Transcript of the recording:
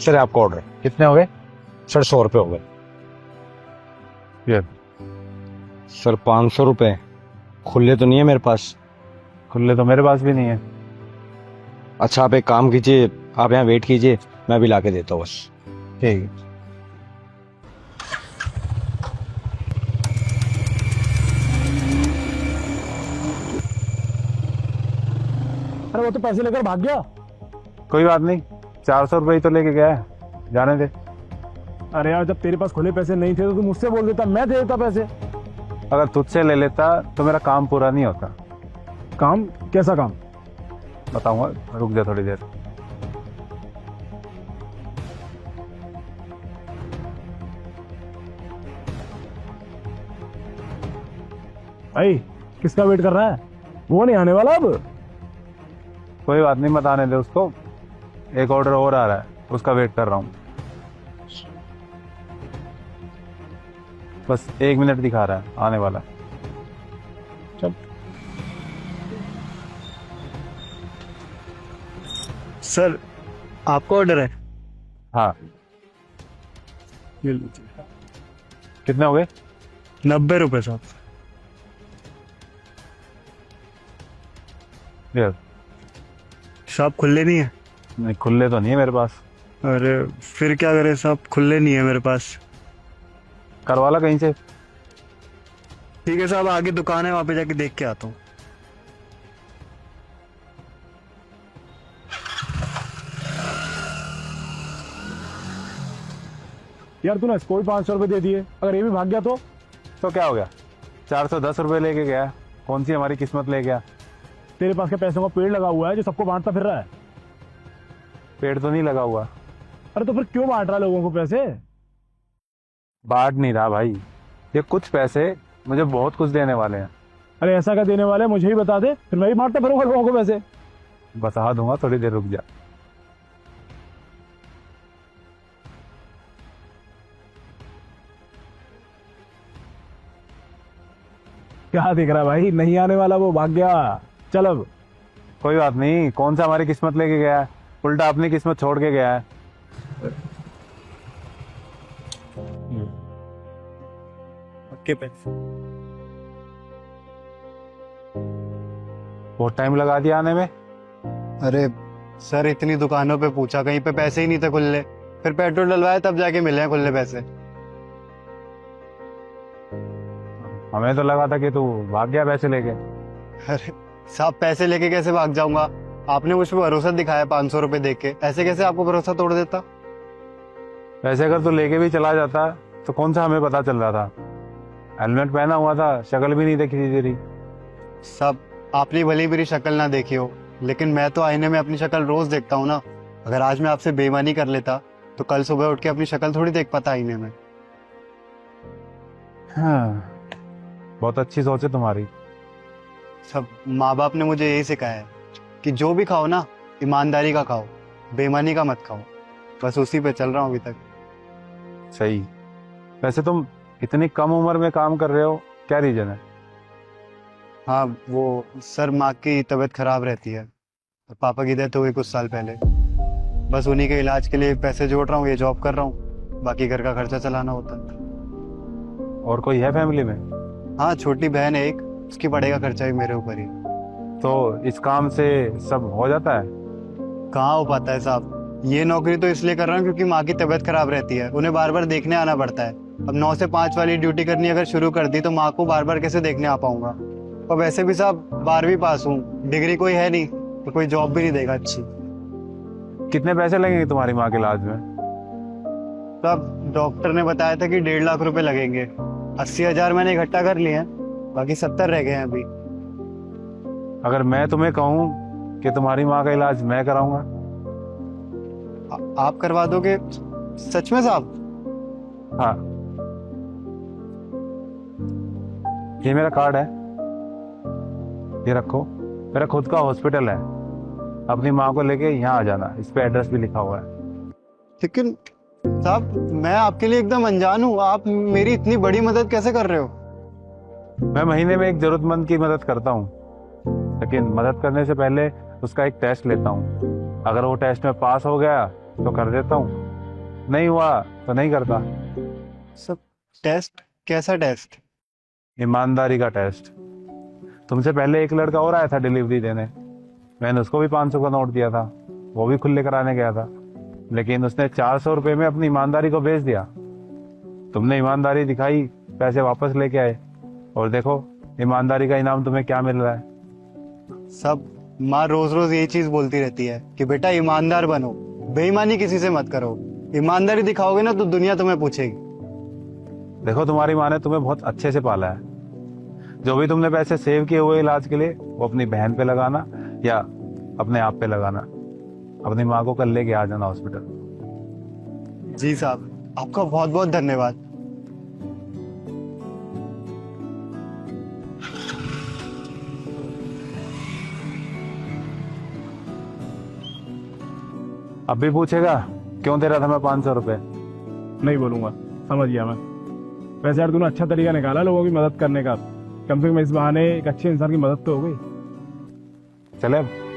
Sir आपका order कितने हो गए? सर 100 रुपये हो गए। ये सर 500 रुपये खुले तो नहीं है मेरे पास। खुले तो मेरे पास भी नहीं है। अच्छा आप एक काम कीजिए, आप यहाँ वेट कीजिए, मैं भी ला के देता हूँ बस। ठीक है। अरे वो तो पैसे लेकर भाग गया। कोई बात नहीं, 400 रुपये ही तो लेके गया है, जाने दे। अरे यार जब तेरे पास खुले पैसे नहीं थे तो तू मुझसे बोल देता, मैं दे देता पैसे। अगर तुझसे ले लेता तो मेरा काम पूरा नहीं होता। काम? कैसा काम? बताऊंगा, रुक जा थोड़ी देर। भाई किसका वेट कर रहा है? वो नहीं आने वाला अब। कोई बात नहीं, मत आने दे उसको। एक ऑर्डर और आ रहा है, उसका वेट कर रहा हूँ। बस 1 मिनट दिखा रहा है, आने वाला। चल। सर आपका ऑर्डर है। हाँ, ये लीजिए। कितने हो गए? 90 रुपए साहब। ये साहब खुले नहीं है। नहीं, खुले तो नहीं है मेरे पास। अरे फिर क्या करें साहब, खुले नहीं है मेरे पास। करवा ला कहीं से। ठीक है साहब, आगे दुकान है, वहां पे जाके देख के आता हूँ। यार तूने इसको भी 500 रुपये दे दिए, अगर ये भी भाग गया तो क्या हो गया? 410 रुपये लेके गया। कौन सी हमारी किस्मत ले गया? तेरे पास के पैसों का पेड़ लगा हुआ है जो सबको बांटता फिर रहा है। पेड़ तो नहीं लगा हुआ। अरे तो फिर क्यों बांट रहा है लोगों को पैसे? बांट नहीं रहा भाई, ये कुछ पैसे मुझे बहुत कुछ देने वाले हैं। अरे ऐसा क्या देने वाले, मुझे ही बता दे, फिर मैं भी बांटता फिरूंगा लोगों को पैसे। बता दूंगा, थोड़ी देर रुक जा। क्या दिख रहा है भाई, नहीं आने वाला, वो भाग गया। चल अब। कोई बात नहीं, कौन सा हमारी किस्मत लेके गया है, उल्टा अपनी किस्मत छोड़ के गया है। पक्के पैसे। बहुत टाइम लगा दिया आने में। अरे सर इतनी दुकानों पे पूछा, कहीं पे पैसे ही नहीं थे खुले। फिर पेट्रोल डलवाया तब जाके मिले हैं खुले पैसे। हमें तो लगा था कि तू भाग गया पैसे लेके। अरे साहब पैसे लेके कैसे भाग जाऊंगा? आपने मुझ पर भरोसा दिखाया 500 रुपए देख के, ऐसे कैसे आपको भरोसा तोड़ देता? वैसे अगर तू लेके भी चला जाता तो कौन सा हमें पता चल रहा था? हेलमेट पहना हुआ था, शक्ल भी नहीं देखी थी तेरी। साहब आपने भले मेरी शक्ल ना देखी हो, लेकिन मैं तो आईने में अपनी शक्ल रोज देखता हूँ ना। अगर आज मैं आपसे बेईमानी कर लेता तो कल सुबह उठ के अपनी शक्ल थोड़ी देख पाता आईने में। हाँ, बहुत अच्छी सोच है तुम्हारी। सब माँ बाप ने मुझे यही सिखाया है कि जो भी खाओ ना, ईमानदारी का खाओ, बेईमानी का मत खाओ। बस उसी पे चल रहा हूँ अभी तक। सही। वैसे तुम इतनी कम उम्र में काम कर रहे हो, क्या रीजन है? हाँ वो सर, माँ की तबीयत खराब रहती है और पापा की डेथ हो गई कुछ साल पहले। बस उन्हीं के इलाज के लिए पैसे जोड़ रहा हूँ, ये जॉब कर रहा हूँ, बाकी घर का खर्चा चलाना होता है। और कोई है फैमिली में? हाँ छोटी बहन है एक, उसकी पढ़ाई का खर्चा भी मेरे ऊपर ही। तो इस काम से सब हो जाता है? कहाँ हो पाता है साहब, ये नौकरी तो इसलिए कर रहा हूँ क्योंकि माँ की तबीयत खराब रहती है, उन्हें बार बार देखने आना पड़ता है। अब 9 से 5 वाली ड्यूटी करनी अगर शुरू कर दी तो माँ को बार बार कैसे देखने आ पाऊंगा? और वैसे भी साहब 12वीं पास हूँ, डिग्री कोई है नहीं, तो कोई जॉब भी नहीं देगा अच्छी। कितने पैसे लगेंगे तुम्हारी माँ के इलाज में? तब डॉक्टर ने बताया था कि 1.5 लाख रुपए लगेंगे। 80,000 मैंने इकट्ठा कर लिए हैं, बाकी 70 रह गए हैं अभी। अगर मैं तुम्हें कहूँ कि तुम्हारी माँ का इलाज मैं कराऊंगा? आप करवा दोगे सच में साहब? हाँ, ये मेरा कार्ड है, ये रखो। मेरा खुद का हॉस्पिटल है, अपनी माँ को लेके यहाँ आ जाना, इस पे एड्रेस भी लिखा हुआ है। लेकिन साहब मैं आपके लिए एकदम अनजान हूँ, आप मेरी इतनी बड़ी मदद कैसे कर रहे हो? मैं महीने में एक जरूरतमंद की मदद करता हूँ, लेकिन मदद करने से पहले उसका एक टेस्ट लेता हूँ। अगर वो टेस्ट में पास हो गया तो कर देता हूँ, नहीं हुआ तो नहीं करता। सब टेस्ट? कैसा टेस्ट? ईमानदारी का टेस्ट। तुमसे पहले एक लड़का और आया था डिलीवरी देने, मैंने उसको भी 500 का नोट दिया था, वो भी खुले कराने गया था, लेकिन उसने 400 रुपये में अपनी ईमानदारी को बेच दिया। तुमने ईमानदारी दिखाई, पैसे वापस लेके आए, और देखो ईमानदारी का इनाम तुम्हें क्या मिल रहा है। सब माँ रोज रोज यही चीज बोलती रहती है कि बेटा ईमानदार बनो, बेईमानी किसी से मत करो, ईमानदारी दिखाओगे ना तो दुनिया तुम्हें पूछेगी। देखो तुम्हारी माँ ने तुम्हें बहुत अच्छे से पाला है, जो भी तुमने पैसे सेव किए हुए इलाज के लिए वो अपनी बहन पे लगाना या अपने आप पे लगाना। अपनी माँ को कल लेके आ जाना हॉस्पिटल। जी साहब, आपका बहुत बहुत धन्यवाद। अब भी पूछेगा क्यों दे रहा था मैं 500 रुपये? नहीं बोलूंगा, समझ गया मैं। वैसे यार तूने अच्छा तरीका निकाला लोगों की मदद करने का, कम से कम इस बहाने एक अच्छे इंसान की मदद तो हो गई। चले अब।